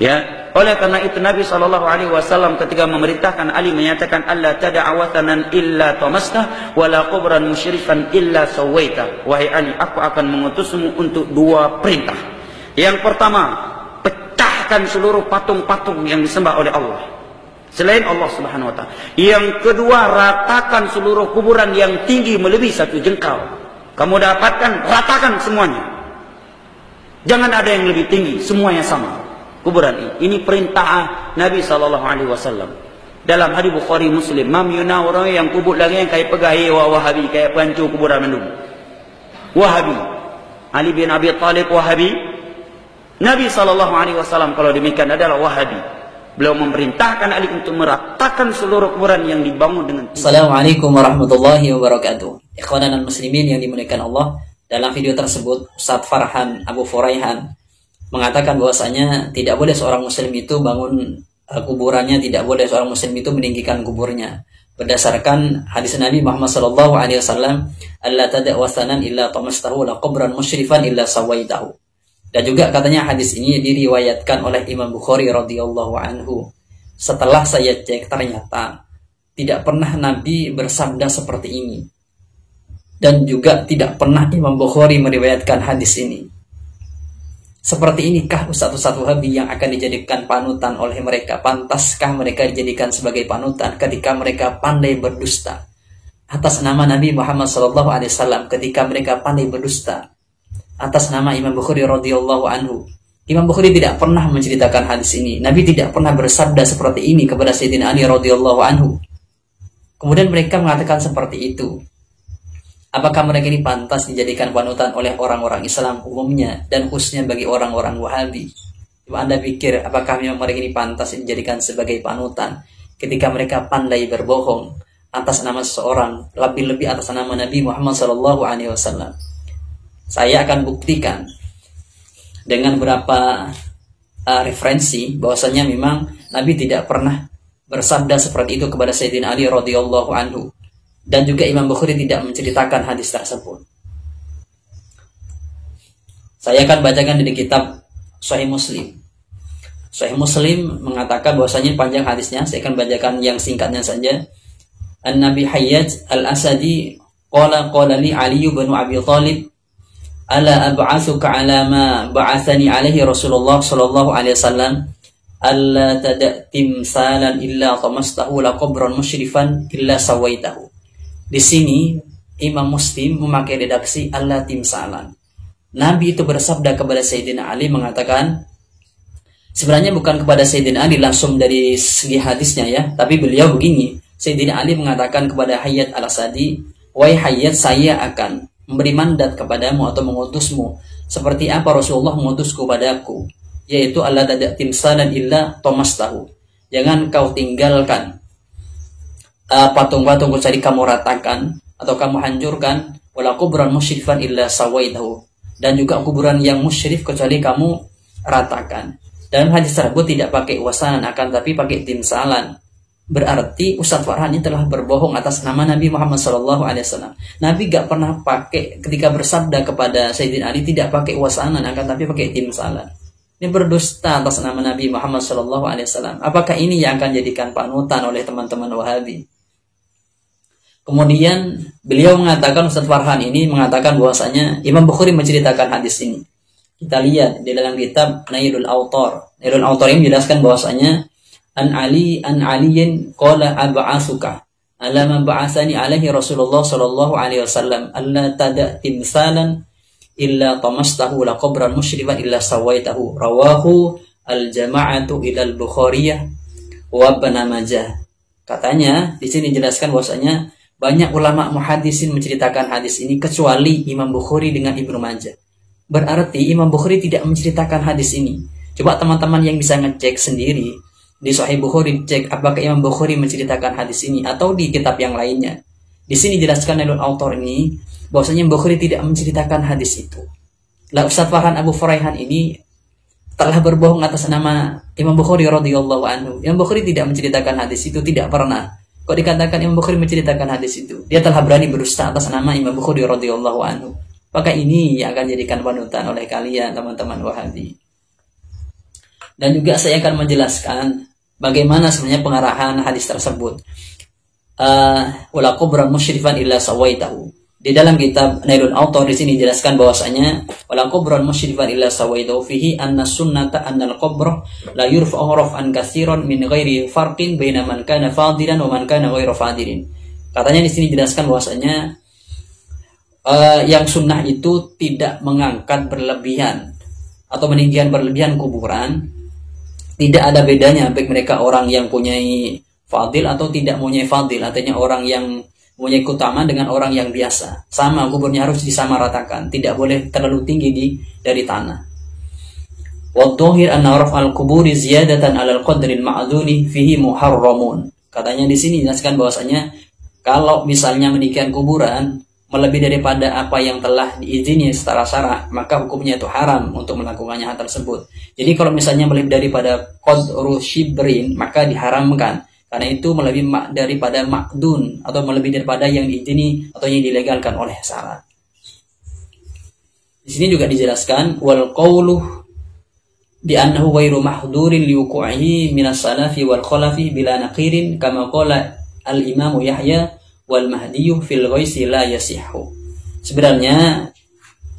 Ya, oleh karena itu Nabi SAW ketika memerintahkan Ali menyatakan Allah tada'a wathanan illa tamastah wala qubran musyrifan illa sawaita. Wahai Ali, aku akan mengutusmu untuk dua perintah. Yang pertama, pecahkan seluruh patung-patung yang disembah oleh Allah selain Allah Subhanahu wa taala. Yang kedua, ratakan seluruh kuburan yang tinggi melebihi 1 jengkal. Kamu dapatkan, ratakan semuanya. Jangan ada yang lebih tinggi, semuanya sama. Kuburan ini perintah Nabi SAW. Dalam hadis Bukhari Muslim, mamyuna orang yang kubur lagi yang kayak pegahi Wahabi, kayak pancu kuburan mendung. Wahabi. Ali bin Abi Thalib Wahabi. Nabi SAW kalau demikian adalah Wahabi. Beliau memerintahkan Ali untuk meratakan seluruh kuburan yang dibangun dengan Assalamualaikum warahmatullahi wabarakatuh. Ikhwanan dan muslimin yang dimuliakan Allah, dalam video tersebut Ustaz Farhan Abu Furaihan mengatakan bahwasanya tidak boleh seorang muslim itu bangun kuburannya, tidak boleh seorang muslim itu meninggikan kuburnya. Berdasarkan hadis Nabi Muhammad SAW, Allah tada wasanan illa tamastahu la qabran musyrifan illa sawaitahu. Dan juga katanya hadis ini diriwayatkan oleh Imam Bukhari radhiyallahu anhu. Setelah saya cek, ternyata tidak pernah Nabi bersabda seperti ini. Dan juga tidak pernah Imam Bukhari meriwayatkan hadis ini. Seperti inikah Ustaz-Ustaz Wahabi yang akan dijadikan panutan oleh mereka? Pantaskah mereka dijadikan sebagai panutan ketika mereka pandai berdusta atas nama Nabi Muhammad SAW, ketika mereka pandai berdusta atas nama Imam Bukhari radhiyallahu anhu? Imam Bukhari tidak pernah menceritakan hadis ini. Nabi tidak pernah bersabda seperti ini kepada Sayyidina Ali radhiyallahu anhu. Kemudian mereka mengatakan seperti itu. Apakah mereka ini pantas dijadikan panutan oleh orang-orang Islam umumnya dan khususnya bagi orang-orang Wahabi? Coba Anda pikir, apakah memang mereka ini pantas dijadikan sebagai panutan ketika mereka pandai berbohong atas nama seseorang, lebih-lebih atas nama Nabi Muhammad SAW? Saya akan buktikan dengan beberapa referensi bahwasanya memang Nabi tidak pernah bersabda seperti itu kepada Sayyidina Ali radhiyallahu anhu. Dan juga Imam Bukhari tidak menceritakan hadis tersebut. Saya akan bacakan dari kitab Sahih Muslim. Sahih Muslim mengatakan bahwasanya panjang hadisnya. Saya akan bacakan yang singkatnya saja. An-Nabi Hayyat Al-Asadi qala li Ali bin Abi Thalib ala ab'atsuka ala ma ba'athani alaihi Rasulullah sallallahu alaihi wasallam alla tada' timsalan illa tamastahu la qabran musyrifan illa sawaitahu. Di sini Imam Muslim memakai redaksi Allah timsalan. Nabi itu bersabda kepada Sayyidina Ali mengatakan, sebenarnya bukan kepada Sayyidina Ali langsung dari segi hadisnya ya, tapi beliau begini. Sayyidina Ali mengatakan kepada Hayyat al-Asadi, wahai Hayyat, saya akan memberi mandat kepadamu atau mengutusmu seperti apa Rasulullah mengutusku padaku, yaitu Allah tada' timsalan illa tamastahu. Jangan kau tinggalkan patung-patung kecuali kamu ratakan atau kamu hancurkan, wala kubran musyrifan illa sawaitahu, dan juga kuburan yang musyrif kecuali kamu ratakan. Dalam hadis tersebut tidak pakai wasanan, akan tapi pakai timsalan. Berarti Ustaz Farhan ini telah berbohong atas nama Nabi Muhammad SAW. Nabi gak pernah pakai, ketika bersabda kepada Sayyidina Ali tidak pakai wasanan, akan tapi pakai timsalan. Ini berdusta atas nama Nabi Muhammad SAW. Apakah ini yang akan jadikan panutan oleh teman-teman Wahabi? Kemudian beliau mengatakan, Ustaz Farhan ini mengatakan bahwasanya Imam Bukhari menceritakan hadis ini. Kita lihat di dalam kitab Nailul Autar. Nailul Autar ini menjelaskan bahwasanya an aliyin qala ab'atsuka ala ma ba'athani alaihi Rasulullah sallallahu alaihi wasallam alla tada' timsalan illa tamastahu la qabran musyrifan illa sawaitahu. Rawahu al-jama'atu ila al-Bukhariyah wa Ibn Majah. Katanya di sini dijelaskan bahwasanya banyak ulama muhaddisin menceritakan hadis ini kecuali Imam Bukhari dengan Ibnu Majah. Berarti Imam Bukhari tidak menceritakan hadis ini. Coba teman-teman yang bisa ngecek sendiri di Sahih Bukhari, cek apakah Imam Bukhari menceritakan hadis ini atau di kitab yang lainnya. Di sini jelaskan Nailul Autar ini bahwasanya Bukhari tidak menceritakan hadis itu. Lah Ustaz Farhan Abu Furaihan ini telah berbohong atas nama Imam Bukhari radhiyallahu anhu. Imam Bukhari tidak menceritakan hadis itu, tidak pernah. Kok dikatakan Imam Bukhari menceritakan hadis itu? Dia telah berani berdusta atas nama Imam Bukhari radhiyallahu anhu. Maka ini yang akan jadikan panutan oleh kalian teman-teman Wahabi. Dan juga saya akan menjelaskan bagaimana sebenarnya pengarahan hadis tersebut. Wala qubran musyrifan illa sawaitahu. Di dalam kitab Nailul Autor di sini dijelaskan bahwasanya wala qubran musyrifan illa sawaitahu fihi anna sunnata anna al-qabr la yurfa'u raf'an katsiran min ghairi farqin baina man kana fadilan wa man kana ghairu fadilin. Katanya di sini dijelaskan bahwasanya yang sunnah itu tidak mengangkat berlebihan atau meninggikan berlebihan kuburan. Tidak ada bedanya baik mereka orang yang punyai fadil atau tidak punyai fadil, artinya orang yang punyai keutamaan dengan orang yang biasa. Sama, kuburnya harus disamaratakan, tidak boleh terlalu tinggi dari tanah. Wadh-dhahir anna raf'al quburi ziyadatan 'alal qadril ma'duni fihi muharramun. Katanya di sini jelaskan bahwasanya kalau misalnya meninggikan kuburan melebihi daripada apa yang telah diizini secara syara, maka hukumnya itu haram untuk melakukannya hal tersebut. Jadi kalau misalnya melebihi daripada qadru shibrin, maka diharamkan. Karena itu melebihi daripada ma'dun atau melebihi daripada yang diizini atau yang dilegalkan oleh syara. Di sini juga dijelaskan wal qawlu bi annahu ghairu mahdurin liwuqu'ihi minas salafi wal khalafi bila naqirin kama qala al-Imam Yahya wal mahdiyyu fil ghaisi la yasihhu. Sebenarnya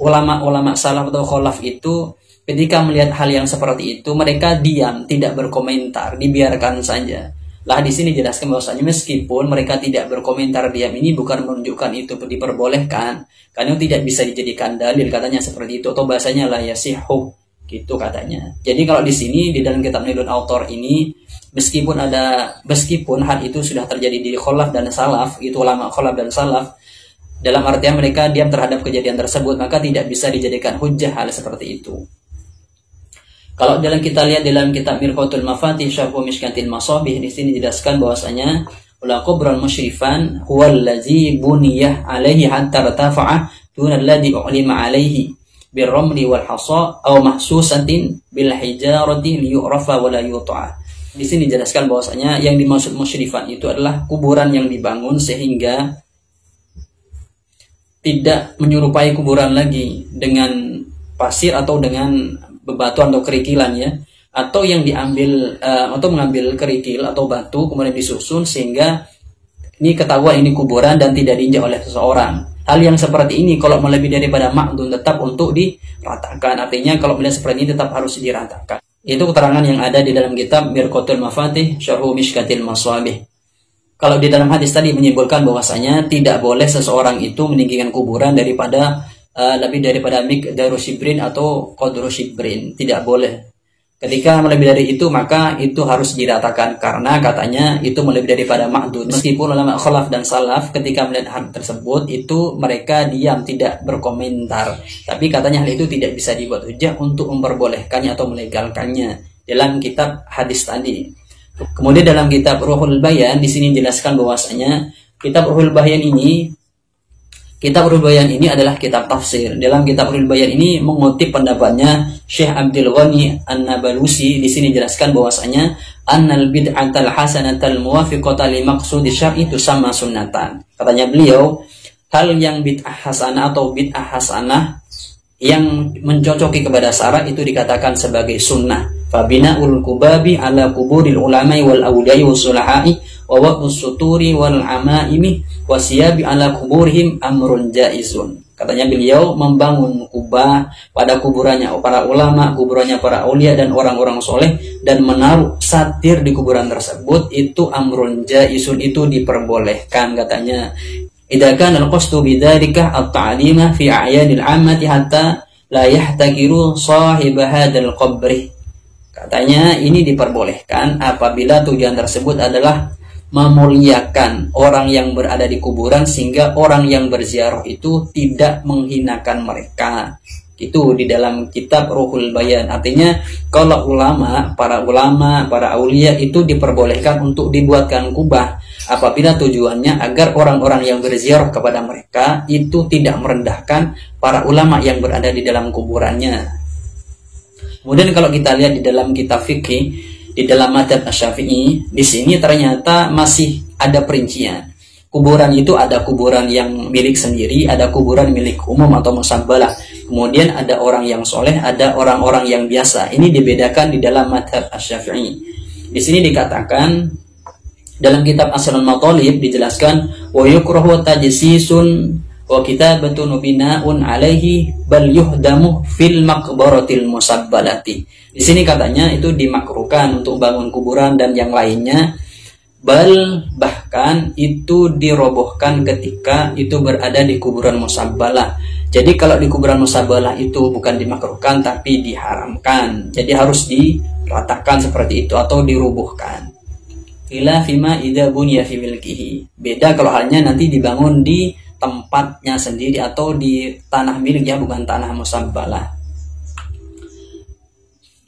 ulama-ulama salaf atau khalaf itu ketika melihat hal yang seperti itu mereka diam, tidak berkomentar, dibiarkan saja. Lah di sini jelaskan bahwasanya meskipun mereka tidak berkomentar diam ini bukan menunjukkan itu diperbolehkan, karena tidak bisa dijadikan dalil, katanya seperti itu, atau bahasanya la yasihhu gitu katanya. Jadi kalau di sini di dalam kitab Nailul Autor ini meskipun hal itu sudah terjadi di khalaf dan salaf, itu ulama khalaf dan salaf, dalam artian mereka diam terhadap kejadian tersebut, maka tidak bisa dijadikan hujjah hal seperti itu. Kalau dalam kita lihat dalam kitab Mirqatul Mafatih Syarh Mishkatil Masabih, di sini dijelaskan bahwasanya wala qabran musyrifan huwal ladzi buniyah alaihi hatta irtafa'a duna alladhi u'lima alaihi birramli wal hasa aw mahsusatin bil hijarati liyu'rafa wa la yuta'a. Di sini dijelaskan bahwasanya yang dimaksud musyrifan itu adalah kuburan yang dibangun sehingga tidak menyerupai kuburan lagi dengan pasir atau dengan bebatuan atau kerikilan ya, atau yang diambil atau mengambil kerikil atau batu kemudian disusun sehingga ini ketahuan ini kuburan dan tidak diinjak oleh seseorang. Hal yang seperti ini kalau melebihi daripada ma'dun tetap untuk diratakan, artinya kalau melihat seperti ini tetap harus diratakan. Itu keterangan yang ada di dalam kitab Mirqatul Mafatih Syarh Mishkatil Masabih. Kalau di dalam hadis tadi menyebutkan bahwasanya tidak boleh seseorang itu meninggikan kuburan daripada lebih daripada miqdaru shibrin atau qadru shibrin, tidak boleh. Ketika melebihi dari itu maka itu harus diratakan karena katanya itu melebihi daripada ma'dud. Meskipun ulama khalaf dan salaf ketika melihat hal tersebut itu mereka diam, tidak berkomentar, tapi katanya hal itu tidak bisa dibuat hujjah untuk memperbolehkannya atau melegalkannya dalam kitab hadis tadi. Kemudian dalam kitab Ruhul Bayan di sini jelaskan bahwasanya kitab Ruhul Bayan ini adalah kitab tafsir. Dalam kitab Ruhul Bayan ini mengutip pendapatnya Syekh Abdul Ghani An-Nabalusi. Di sini jelaskan bahwasanya annal bid'atal hasanatal muwafiqata li maqsudi syar'i tusamma sunnatan. Katanya beliau, hal yang bid'ah hasanah atau bid'ah hasanah yang mencocoki kepada syara' itu dikatakan sebagai sunnah. Fabina'ul kubabi ala kuburil ulama'i wal awliya'i wasulahai wa waqus suturi wal amaimi wasiyabi ala kuburihim amrun jaizun. Katanya beliau, membangun kubah pada kuburannya para ulama, kuburannya para aulia dan orang-orang soleh, dan menaruh satir di kuburan tersebut itu amrun jaizun, itu diperbolehkan katanya. Idza kana al-qasdu bidzalika at-ta'limah fi a'yadil 'ammati hatta la yahtakiru sahib hadzal qabri. Katanya ini diperbolehkan apabila tujuan tersebut adalah memuliakan orang yang berada di kuburan sehingga orang yang berziarah itu tidak menghinakan mereka. Itu di dalam kitab Ruhul Bayan. Artinya kalau para ulama, para aulia itu diperbolehkan untuk dibuatkan kubah apabila tujuannya agar orang-orang yang berziarah kepada mereka itu tidak merendahkan para ulama yang berada di dalam kuburannya. Kemudian kalau kita lihat di dalam kitab fikih, di dalam madzhab Asy-Syafi'i, di sini ternyata masih ada perincian. Kuburan itu ada kuburan yang milik sendiri, ada kuburan milik umum atau musabbalah. Kemudian ada orang yang soleh, ada orang-orang yang biasa. Ini dibedakan di dalam madhab Asy-Syafi'i. Di sini dikatakan dalam kitab Asrul Matalib dijelaskan wa yukrahu tajsisun wa kitabatun binaun alaihi bal yuhdamu fil maqbaratil musabbalati. Di sini katanya itu dimakruhkan untuk bangun kuburan dan yang lainnya, bahkan itu dirobohkan ketika itu berada di kuburan musabbalah. Jadi kalau di kuburan musabbalah itu bukan dimakruhkan tapi diharamkan. Jadi harus diratakan seperti itu atau dirubuhkan. Ila fima idza bunya fi milkihi. Beda kalau halnya nanti dibangun di tempatnya sendiri atau di tanah miliknya, bukan tanah musabbalah.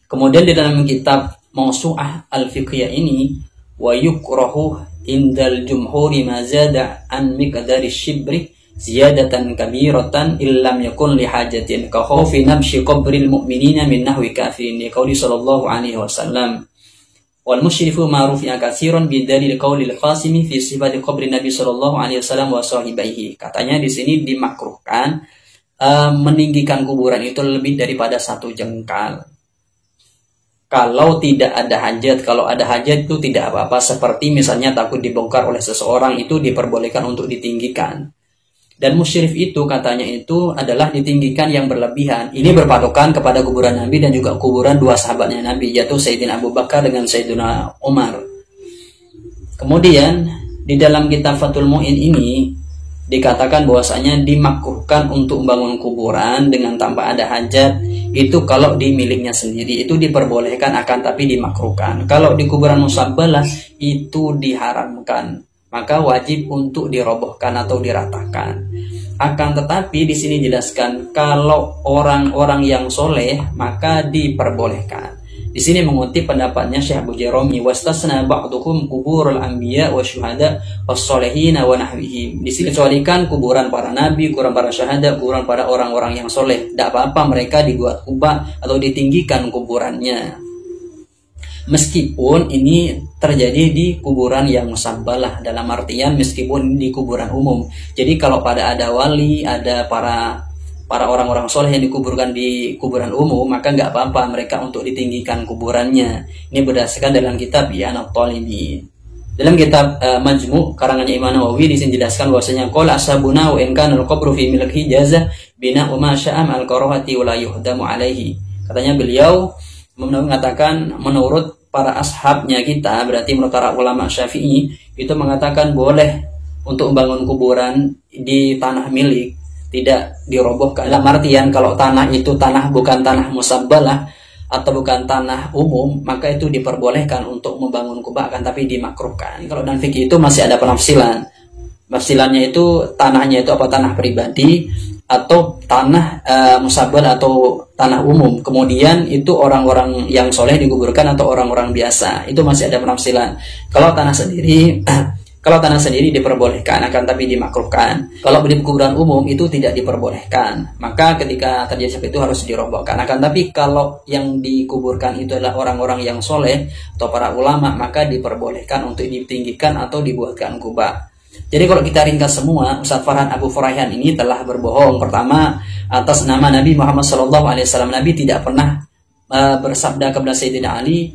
Kemudian di dalam kitab Mawsu'ah Al-Fiqhiyah ini wa yukrahu indal jumhuri ma zada an miqdari shibri ziyadatan kabiratan illam yakun li hajatin ka khawfi nabshi qabril mu'minina min nahwi kafirin li qauli sallallahu alaihi wasallam. Wal musyrifu ma'rufnya katsiran bi dalil qaulil Qasimi fi sifati qabrin Nabi sallallahu alaihi wasallam wa sahibaihi. Katanya di sini dimakruhkan meninggikan kuburan itu lebih daripada 1 jengkal. Kalau tidak ada hajat, kalau ada hajat itu tidak apa-apa, seperti misalnya takut dibongkar oleh seseorang, itu diperbolehkan untuk ditinggikan. Dan musyrif itu katanya itu adalah ditinggikan yang berlebihan. Ini berpatokan kepada kuburan Nabi dan juga kuburan 2 sahabatnya Nabi, yaitu Sayyidina Abu Bakar dengan Sayyidina Umar. Kemudian di dalam kitab Fathul Mu'in ini dikatakan bahwasanya dimakruhkan untuk membangun kuburan dengan tanpa ada hajat itu kalau di miliknya sendiri, itu diperbolehkan akan tapi dimakruhkan. Kalau di kuburan musabbalah itu diharamkan, maka wajib untuk dirobohkan atau diratakan. Akan tetapi di sini jelaskan kalau orang-orang yang soleh maka diperbolehkan. Di sini mengutip pendapatnya Syekh Abu Jaromi, wastasna ba'duhum kuburul anbiya wa syuhada was-solihin wa nahwihim. Di sini kecualikan kuburan para nabi, kuburan para syuhada, kuburan para orang-orang yang soleh. Tidak apa-apa mereka dibuat kubah atau ditinggikan kuburannya. Meskipun ini terjadi di kuburan yang musabbalah, dalam artian meskipun di kuburan umum. Jadi kalau pada ada wali, ada para orang-orang soleh yang dikuburkan di kuburan umum, maka nggak apa-apa mereka untuk ditinggikan kuburannya. Ini berdasarkan dalam kitab I'anat Talibin. Dalam kitab Majmu' karangannya Imam Nawawi di sini dijelaskan bahwasanya qala ashabuna wa in kana al-qabru fi milki jaza bina'u ma sya'am al-karahati wa la yuhdamu alaihi. Katanya beliau mengatakan menurut para ashabnya kita, berarti menurut para ulama Syafi'i itu mengatakan boleh untuk membangun kuburan di tanah milik, tidak dirobohkan. Dalam artian kalau tanah itu bukan tanah musabbalah atau bukan tanah umum, maka itu diperbolehkan untuk membangun kubah, akan tapi dimakruhkan. Kalau dalam fikih itu masih ada penafsilan. Penafsilannya itu tanahnya itu apa tanah pribadi atau tanah musabbalah atau tanah umum. Kemudian itu orang-orang yang soleh dikuburkan atau orang-orang biasa. Itu masih ada penafsilan. Kalau tanah sendiri diperbolehkan, akan tapi dimakruhkan. Kalau di kuburan umum itu tidak diperbolehkan. Maka ketika terjadi seperti itu harus dirobohkan. Akan tapi kalau yang dikuburkan itu adalah orang-orang yang soleh atau para ulama, maka diperbolehkan untuk ditinggikan atau dibuatkan kubah. Jadi kalau kita ringkas semua, Ustadz Farhan Abu Furaihan ini telah berbohong. Pertama, atas nama Nabi Muhammad SAW, Nabi tidak pernah bersabda kepada Sayyidina Ali,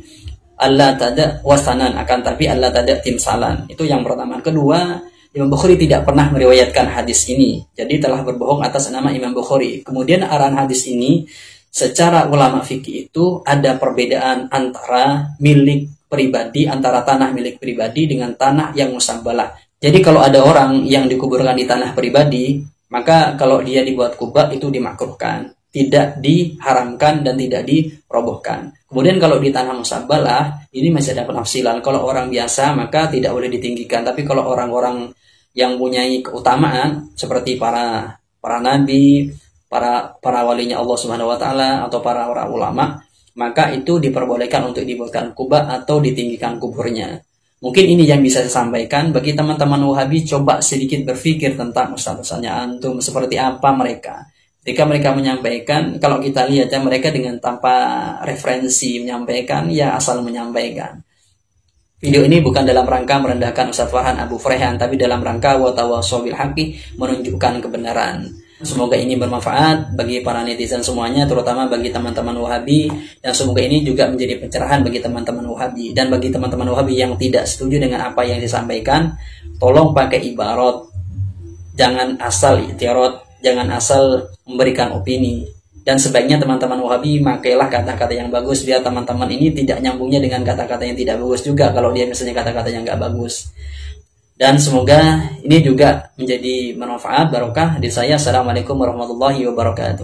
Allah tada wasanan, akan tapi Allah tada timsalan. Itu yang pertama. Kedua, Imam Bukhari tidak pernah meriwayatkan hadis ini. Jadi telah berbohong atas nama Imam Bukhari. Kemudian arahan hadis ini, secara ulama fikih itu ada perbedaan antara milik pribadi, antara tanah milik pribadi dengan tanah yang musabbalah. Jadi kalau ada orang yang dikuburkan di tanah pribadi, maka kalau dia dibuat kubah itu dimakruhkan, tidak diharamkan dan tidak dirobohkan. Kemudian kalau di tanah musabbalah, ini masih ada penafsilan. Kalau orang biasa maka tidak boleh ditinggikan, tapi kalau orang-orang yang mempunyai keutamaan seperti para nabi, para walinya Allah Subhanahu wa taala atau para orang ulama, maka itu diperbolehkan untuk dibuatkan kubah atau ditinggikan kuburnya. Mungkin ini yang bisa saya sampaikan. Bagi teman-teman Wahabi, coba sedikit berpikir tentang ustaz-ustaznya antum, seperti apa mereka. Ketika mereka menyampaikan, kalau kita lihat ya, mereka dengan tanpa referensi menyampaikan, ya asal menyampaikan. Video ini bukan dalam rangka merendahkan Ustadz Farhan Abu Furaihan, tapi dalam rangka wa tawassaw bil haqqi, menunjukkan kebenaran. Semoga ini bermanfaat bagi para netizen semuanya, terutama bagi teman-teman Wahabi, dan semoga ini juga menjadi pencerahan bagi teman-teman Wahabi. Dan bagi teman-teman Wahabi yang tidak setuju dengan apa yang disampaikan, tolong pakai ibarat, jangan asal itirot, jangan asal memberikan opini. Dan sebaiknya teman-teman Wahabi makailah kata-kata yang bagus, biar teman-teman ini tidak nyambungnya dengan kata-kata yang tidak bagus juga kalau dia misalnya kata-kata yang nggak bagus. Dan semoga ini juga menjadi bermanfaat, barokah di saya. Assalamualaikum warahmatullahi wabarakatuh.